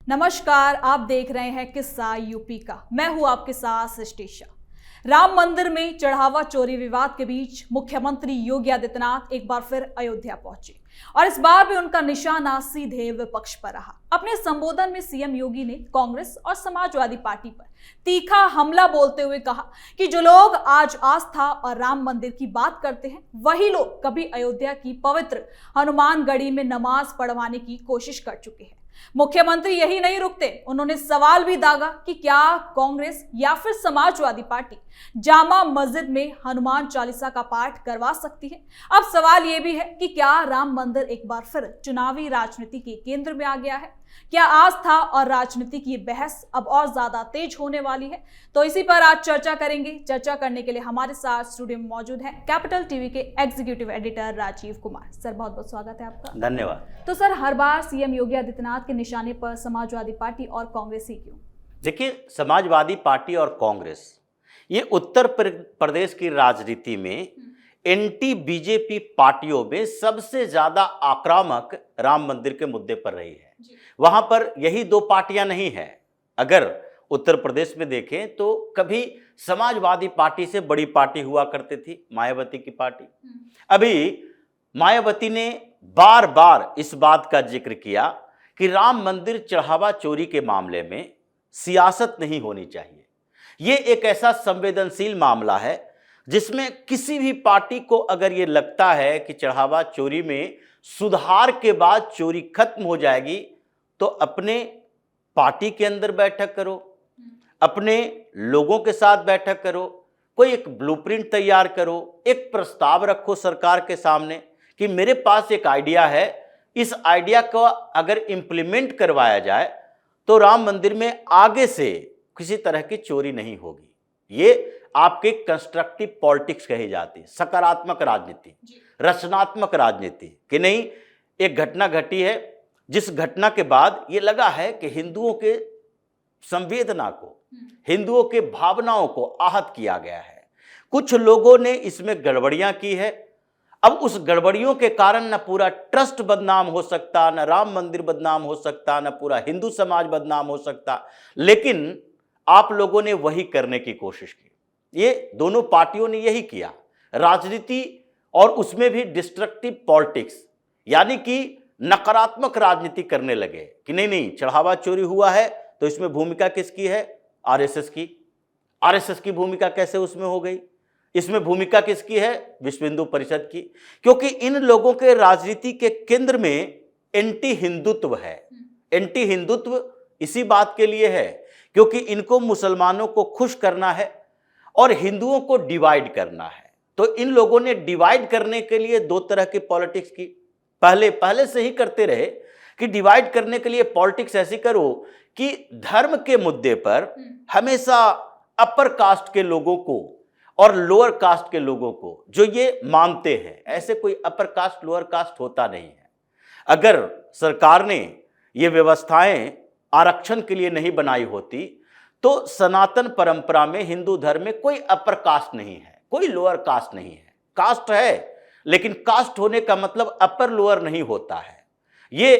नमस्कार, आप देख रहे हैं किस्सा यूपी का। मैं हूं आपके साथ सृष्टि शाह। राम मंदिर में चढ़ावा चोरी विवाद के बीच मुख्यमंत्री योगी आदित्यनाथ एक बार फिर अयोध्या पहुंचे और इस बार भी उनका निशाना सीधे विपक्ष पर रहा। अपने संबोधन में सीएम योगी ने कांग्रेस और समाजवादी पार्टी पर तीखा हमला बोलते हुए कहा कि जो लोग आज आस्था और राम मंदिर की बात करते हैं वही लोग कभी अयोध्या की पवित्र हनुमानगढ़ी में नमाज पढ़वाने की कोशिश कर चुके हैं। मुख्यमंत्री यही नहीं रुकते, उन्होंने सवाल भी दागा कि क्या कांग्रेस या फिर समाजवादी पार्टी जामा मस्जिद में हनुमान चालीसा का पाठ करवा सकती है। अब सवाल यह भी है कि क्या राम मंदिर एक बार फिर चुनावी राजनीति के केंद्र में आ गया है? क्या आस्था और राजनीति की बहस अब और ज्यादा तेज होने वाली है? तो इसी पर आज चर्चा करेंगे। चर्चा करने के लिए हमारे साथ स्टूडियो में मौजूद है कैपिटल टीवी के executive editor Rajeev Kumar. Sir, बहुत बहुत स्वागत है आपका। धन्यवाद। तो सर, हर बार सीएम योगी आदित्यनाथ के निशाने पर समाजवादी पार्टी और कांग्रेस ही क्यों? देखिए, समाजवादी पार्टी और कांग्रेस ये उत्तर प्रदेश की राजनीति में एंटी बीजेपी पार्टियों में सबसे ज्यादा आक्रामक राम मंदिर के मुद्दे पर रही है। वहां पर यही दो पार्टियां नहीं है। अगर उत्तर प्रदेश में देखें तो कभी समाजवादी पार्टी से बड़ी पार्टी हुआ करती थी मायावती की पार्टी। अभी मायावती ने बार बार इस बात का जिक्र किया कि राम मंदिर चढ़ावा चोरी के मामले में सियासत नहीं होनी चाहिए। ये एक ऐसा संवेदनशील मामला है जिसमें किसी भी पार्टी को अगर ये लगता है कि चढ़ावा चोरी में सुधार के बाद चोरी खत्म हो जाएगी तो अपने पार्टी के अंदर बैठक करो, अपने लोगों के साथ बैठक करो, कोई एक ब्लूप्रिंट तैयार करो, एक प्रस्ताव रखो सरकार के सामने कि मेरे पास एक आइडिया है, इस आइडिया को अगर इंप्लीमेंट करवाया जाए तो राम मंदिर में आगे से किसी तरह की चोरी नहीं होगी। ये आपके कंस्ट्रक्टिव पॉलिटिक्स कही जाती है, सकारात्मक राजनीति, रचनात्मक राजनीति। कि नहीं, एक घटना घटी है जिस घटना के बाद ये लगा है कि हिंदुओं के संवेदना को, हिंदुओं के भावनाओं को आहत किया गया है। कुछ लोगों ने इसमें गड़बड़ियां की है। अब उस गड़बड़ियों के कारण न पूरा ट्रस्ट बदनाम हो सकता, न राम मंदिर बदनाम हो सकता, न पूरा हिंदू समाज बदनाम हो सकता, लेकिन आप लोगों ने वही करने की कोशिश की। ये दोनों पार्टियों ने यही किया, राजनीति और उसमें भी डिस्ट्रक्टिव पॉलिटिक्स, यानी कि नकारात्मक राजनीति करने लगे कि नहीं चढ़ावा चोरी हुआ है तो इसमें भूमिका किसकी है? आरएसएस की। आरएसएस की भूमिका कैसे उसमें हो गई? इसमें भूमिका किसकी है? विश्व हिंदू परिषद की। क्योंकि इन लोगों के राजनीति के केंद्र में एंटी हिंदुत्व है। एंटी हिंदुत्व इसी बात के लिए है क्योंकि इनको मुसलमानों को खुश करना है और हिंदुओं को डिवाइड करना है। तो इन लोगों ने डिवाइड करने के लिए दो तरह की पॉलिटिक्स की। पहले से ही करते रहे कि डिवाइड करने के लिए पॉलिटिक्स ऐसी करो कि धर्म के मुद्दे पर हमेशा अपर कास्ट के लोगों को और लोअर कास्ट के लोगों को जो ये मानते हैं, ऐसे कोई अपर कास्ट लोअर कास्ट होता नहीं है। अगर सरकार ने ये व्यवस्थाएं आरक्षण के लिए नहीं बनाई होती तो सनातन परंपरा में हिंदू धर्म में कोई अपर कास्ट नहीं है, कोई लोअर कास्ट नहीं है। कास्ट है लेकिन कास्ट होने का मतलब अपर लोअर नहीं होता है। ये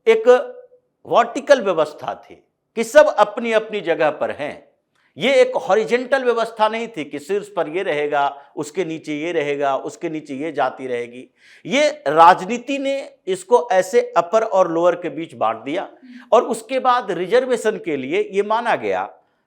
एक वर्टिकल व्यवस्था थी कि सब अपनी अपनी जगह पर हैं। ये एक हॉरिजेंटल व्यवस्था नहीं थी कि शीर्ष पर ये रहेगा, उसके नीचे ये रहेगा, उसके नीचे ये जाति रहेगी। ये राजनीति ने इसको ऐसे अपर और लोअर के बीच बांट दिया और उसके बाद रिजर्वेशन के लिए ये माना गया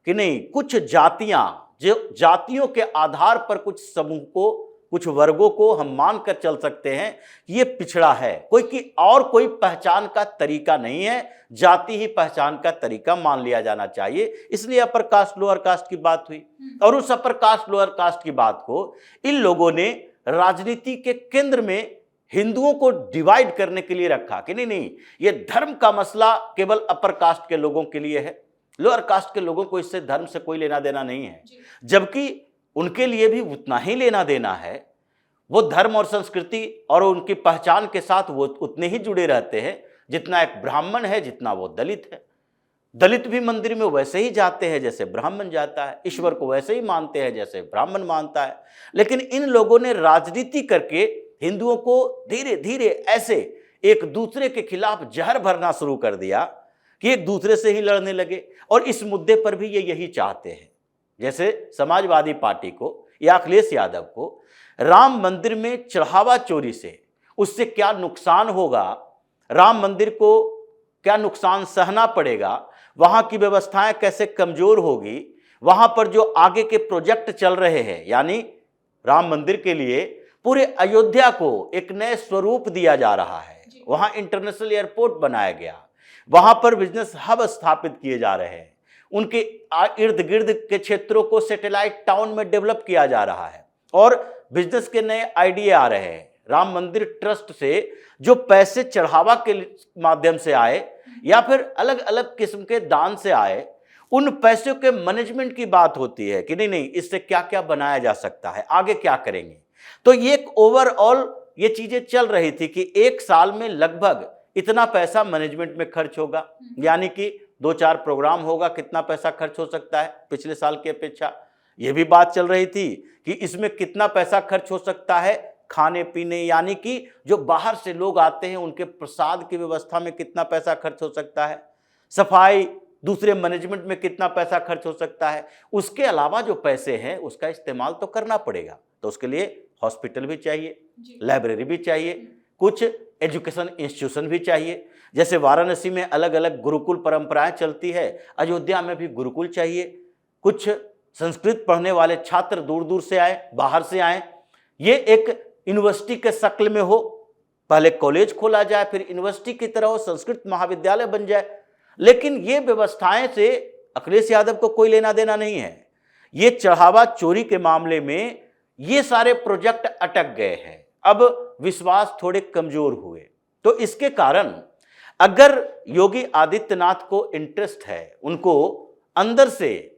कि नहीं, कुछ जातियां, जो जातियों के आधार पर कुछ समूह को, कुछ वर्गों को हम मानकर चल सकते हैं कि ये पिछड़ा है, कोई पहचान का तरीका नहीं है, जाति ही पहचान का तरीका मान लिया जाना चाहिए। इसलिए अपर कास्ट लोअर कास्ट की बात हुई और उस अपर कास्ट लोअर कास्ट की बात को इन लोगों ने राजनीति के केंद्र में हिंदुओं को डिवाइड करने के लिए रखा कि नहीं, ये धर्म का मसला केवल अपर कास्ट के लोगों के लिए है, लोअर कास्ट के लोगों को इससे धर्म से कोई लेना देना नहीं है। जबकि उनके लिए भी उतना ही लेना देना है। वो धर्म और संस्कृति और उनकी पहचान के साथ वो उतने ही जुड़े रहते हैं जितना एक ब्राह्मण है, जितना वो दलित है। दलित भी मंदिर में वैसे ही जाते हैं जैसे ब्राह्मण जाता है, ईश्वर को वैसे ही मानते हैं जैसे ब्राह्मण मानता है। लेकिन इन लोगों ने राजनीति करके हिंदुओं को धीरे धीरे ऐसे एक दूसरे के खिलाफ जहर भरना शुरू कर दिया कि एक दूसरे से ही लड़ने लगे। और इस मुद्दे पर भी ये यही चाहते हैं। जैसे समाजवादी पार्टी को या अखिलेश यादव को राम मंदिर में चढ़ावा चोरी से उससे क्या नुकसान होगा, राम मंदिर को क्या नुकसान सहना पड़ेगा, वहां की व्यवस्थाएं कैसे कमजोर होगी, वहां पर जो आगे के प्रोजेक्ट चल रहे हैं, यानी राम मंदिर के लिए पूरे अयोध्या को एक नए स्वरूप दिया जा रहा है। वहां इंटरनेशनल एयरपोर्ट बनाया गया, वहां पर बिजनेस हब स्थापित किए जा रहे हैं, उनके इर्द गिर्द के क्षेत्रों को सैटेलाइट टाउन में डेवलप किया जा रहा है और बिजनेस के नए आइडिया आ रहे हैं। राम मंदिर ट्रस्ट से जो पैसे चढ़ावा के माध्यम से आए या फिर अलग अलग किस्म के दान से आए, उन पैसों के मैनेजमेंट की बात होती है कि नहीं इससे क्या क्या बनाया जा सकता है, आगे क्या करेंगे। तो ये एक ओवरऑल ये चीजें चल रही थी कि एक साल में लगभग इतना पैसा मैनेजमेंट में खर्च होगा, यानी कि 2-4 प्रोग्राम होगा, कितना पैसा खर्च हो सकता है पिछले साल की अपेक्षा। यह भी बात चल रही थी कि इसमें कितना पैसा खर्च हो सकता है खाने पीने, यानी कि जो बाहर से लोग आते हैं उनके प्रसाद की व्यवस्था में कितना पैसा खर्च हो सकता है, सफाई, दूसरे मैनेजमेंट में कितना पैसा खर्च हो सकता है। उसके अलावा जो पैसे हैं उसका इस्तेमाल तो करना पड़ेगा। तो उसके लिए हॉस्पिटल भी चाहिए, लाइब्रेरी भी चाहिए, कुछ एजुकेशन इंस्टीट्यूशन भी चाहिए। जैसे वाराणसी में अलग अलग गुरुकुल परंपराएं चलती है, अयोध्या में भी गुरुकुल चाहिए। कुछ संस्कृत पढ़ने वाले छात्र दूर दूर से आए, बाहर से आए, ये एक यूनिवर्सिटी के शक्ल में हो, पहले कॉलेज खोला जाए, फिर यूनिवर्सिटी की तरह हो, संस्कृत महाविद्यालय बन जाए। लेकिन ये व्यवस्थाएं से अखिलेश यादव को कोई लेना देना नहीं है। ये चढ़ावा चोरी के मामले में ये सारे प्रोजेक्ट अटक गए हैं, अब विश्वास थोड़े कमजोर हुए। तो इसके कारण अगर योगी आदित्यनाथ को इंटरेस्ट है, उनको अंदर से,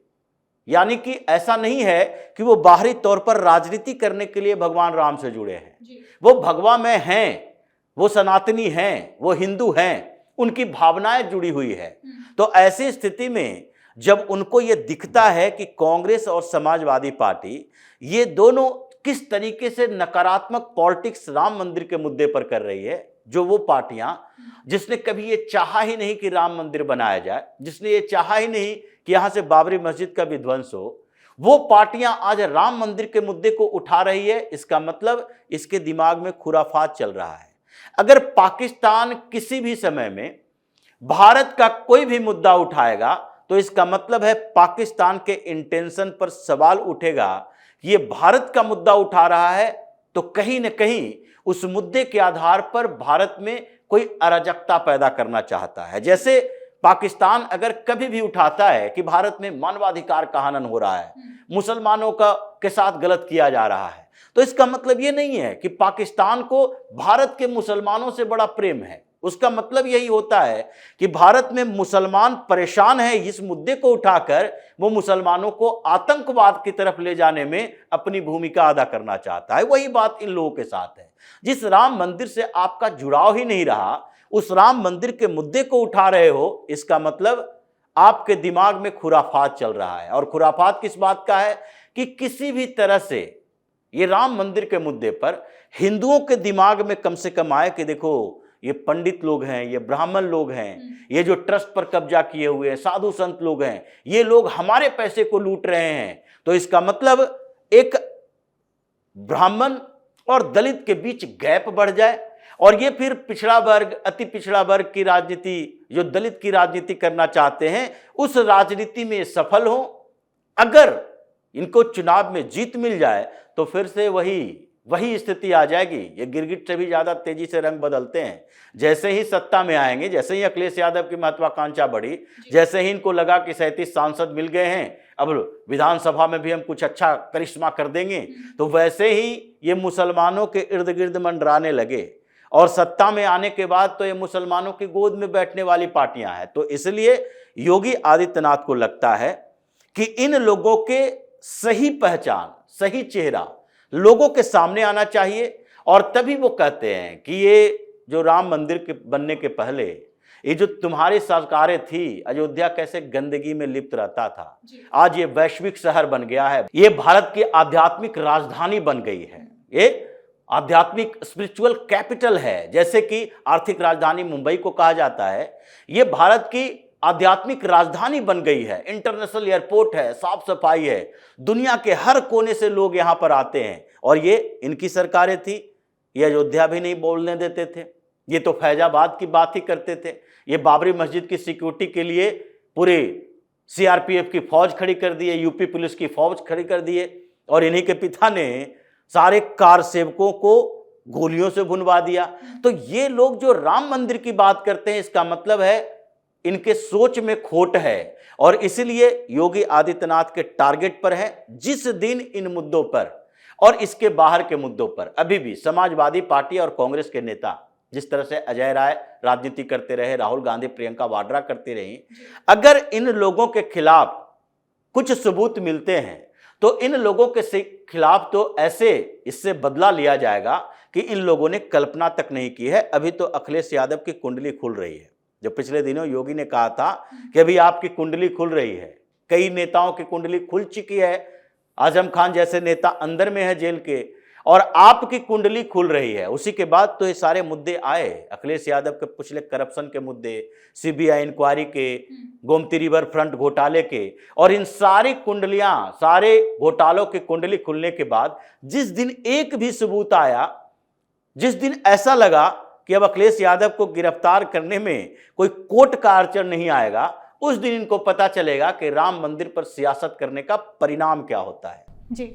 यानी कि ऐसा नहीं है कि वो बाहरी तौर पर राजनीति करने के लिए भगवान राम से जुड़े हैं, वो भगवा में हैं, वो सनातनी हैं, वो हिंदू हैं, उनकी भावनाएं जुड़ी हुई है। तो ऐसी स्थिति में जब उनको ये दिखता है कि कांग्रेस और समाजवादी पार्टी ये दोनों किस तरीके से नकारात्मक पॉलिटिक्स राम मंदिर के मुद्दे पर कर रही है, जो वो पार्टियां जिसने कभी ये चाहा ही नहीं कि राम मंदिर बनाया जाए, जिसने ये चाहा ही नहीं कि यहां से बाबरी मस्जिद का विध्वंस हो, वो पार्टियां आज राम मंदिर के मुद्दे को उठा रही है। इसका मतलब इसके दिमाग में खुराफात चल रहा है। अगर पाकिस्तान किसी भी समय में भारत का कोई भी मुद्दा उठाएगा तो इसका मतलब है पाकिस्तान के इंटेंशन पर सवाल उठेगा कि ये भारत का मुद्दा उठा रहा है, तो कहीं न कहीं उस मुद्दे के आधार पर भारत में कोई अराजकता पैदा करना चाहता है। जैसे पाकिस्तान अगर कभी भी उठाता है कि भारत में मानवाधिकार का हनन हो रहा है, मुसलमानों का के साथ गलत किया जा रहा है, तो इसका मतलब ये नहीं है कि पाकिस्तान को भारत के मुसलमानों से बड़ा प्रेम है। उसका मतलब यही होता है कि भारत में मुसलमान परेशान है, इस मुद्दे को उठाकर वो मुसलमानों को आतंकवाद की तरफ ले जाने में अपनी भूमिका अदा करना चाहता है। वही बात इन लोगों के साथ है। जिस राम मंदिर से आपका जुड़ाव ही नहीं रहा, उस राम मंदिर के मुद्दे को उठा रहे हो, इसका मतलब आपके दिमाग में खुराफात चल रहा है। और खुराफात किस बात का है कि किसी भी तरह से ये राम मंदिर के मुद्दे पर हिंदुओं के दिमाग में कम से कम आए कि देखो ये पंडित लोग हैं, ये ब्राह्मण लोग हैं, ये जो ट्रस्ट पर कब्जा किए हुए हैं, साधु संत लोग हैं, ये लोग हमारे पैसे को लूट रहे हैं। तो इसका मतलब एक ब्राह्मण और दलित के बीच गैप बढ़ जाए और ये फिर पिछड़ा वर्ग, अति पिछड़ा वर्ग की राजनीति, जो दलित की राजनीति करना चाहते हैं, उस राजनीति में सफल हो। अगर इनको चुनाव में जीत मिल जाए तो फिर से वही स्थिति आ जाएगी। ये गिरगिट से भी ज्यादा तेजी से रंग बदलते हैं। जैसे ही सत्ता में आएंगे, जैसे ही अखिलेश यादव की महत्वाकांक्षा बढ़ी, जैसे ही इनको लगा कि 37 सांसद मिल गए हैं, अब विधानसभा में भी हम कुछ अच्छा करिश्मा कर देंगे, तो वैसे ही ये मुसलमानों के इर्द गिर्द मंडराने लगे। और सत्ता में आने के बाद तो ये मुसलमानों की गोद में बैठने वाली पार्टियां हैं। तो इसलिए योगी आदित्यनाथ को लगता है कि इन लोगों के सही पहचान, सही चेहरा लोगों के सामने आना चाहिए। और तभी वो कहते हैं कि ये जो राम मंदिर के बनने के पहले ये जो तुम्हारी सरकारें थी, अयोध्या कैसे गंदगी में लिप्त रहता था, आज ये वैश्विक शहर बन गया है, ये भारत की आध्यात्मिक राजधानी बन गई है, ये आध्यात्मिक स्पिरिचुअल कैपिटल है। जैसे कि आर्थिक राजधानी मुंबई को कहा जाता है, ये भारत की आध्यात्मिक राजधानी बन गई है, इंटरनेशनल एयरपोर्ट है, साफ सफाई है, दुनिया के हर कोने से लोग यहां पर आते हैं। और ये इनकी सरकारें थी, ये अयोध्या भी नहीं बोलने देते थे, ये तो फैजाबाद की बात ही करते थे, ये बाबरी मस्जिद की सिक्योरिटी के लिए पूरे सीआरपीएफ की फौज खड़ी कर दी है, यूपी पुलिस की फौज खड़ी कर दी है, और इन्हीं के पिता ने सारे कार सेवकों को गोलियों से भुनवा दिया। तो ये लोग जो राम मंदिर की बात करते हैं, इसका मतलब है इनके सोच में खोट है, और इसलिए योगी आदित्यनाथ के टारगेट पर है। जिस दिन इन मुद्दों पर और इसके बाहर के मुद्दों पर अभी भी समाजवादी पार्टी और कांग्रेस के नेता, जिस तरह से अजय राय राजनीति करते रहे, राहुल गांधी, प्रियंका वाड्रा करती रही, अगर इन लोगों के खिलाफ कुछ सबूत मिलते हैं तो इन लोगों के खिलाफ तो ऐसे इससे बदला लिया जाएगा कि इन लोगों ने कल्पना तक नहीं की है। अभी तो अखिलेश यादव की कुंडली खुल रही है। जो पिछले दिनों योगी ने कहा था कि अभी आपकी कुंडली खुल रही है, कई नेताओं की कुंडली खुल चुकी है, आजम खान जैसे नेता अंदर में है जेल के, और आपकी कुंडली खुल रही है। उसी के बाद तो ये सारे मुद्दे आए, अखिलेश यादव के पिछले करप्शन के मुद्दे, सीबीआई इंक्वायरी के, गोमती रिवर फ्रंट घोटाले के, और इन सारी कुंडलियां, सारे घोटालों की कुंडली खुलने के बाद जिस दिन एक भी सबूत आया, जिस दिन ऐसा लगा कि अब अखिलेश यादव को गिरफ्तार करने में कोई कोर्ट का आर्चर नहीं आएगा, उस दिन इनको पता चलेगा कि राम मंदिर पर सियासत करने का परिणाम क्या होता है। जी,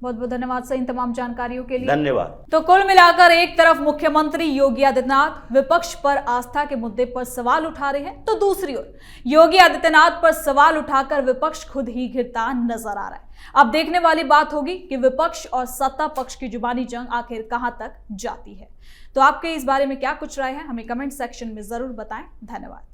बहुत बहुत धन्यवाद सर इन तमाम जानकारियों के लिए। धन्यवाद। तो कुल मिलाकर एक तरफ मुख्यमंत्री योगी आदित्यनाथ विपक्ष पर आस्था के मुद्दे पर सवाल उठा रहे हैं, तो दूसरी ओर योगी आदित्यनाथ पर सवाल उठाकर विपक्ष खुद ही घिरता नजर आ रहा है। अब देखने वाली बात होगी कि विपक्ष और सत्ता पक्ष की जुबानी जंग आखिर कहां तक जाती है। तो आपके इस बारे में क्या कुछ राय है, हमें कमेंट सेक्शन में जरूर बताएं। धन्यवाद।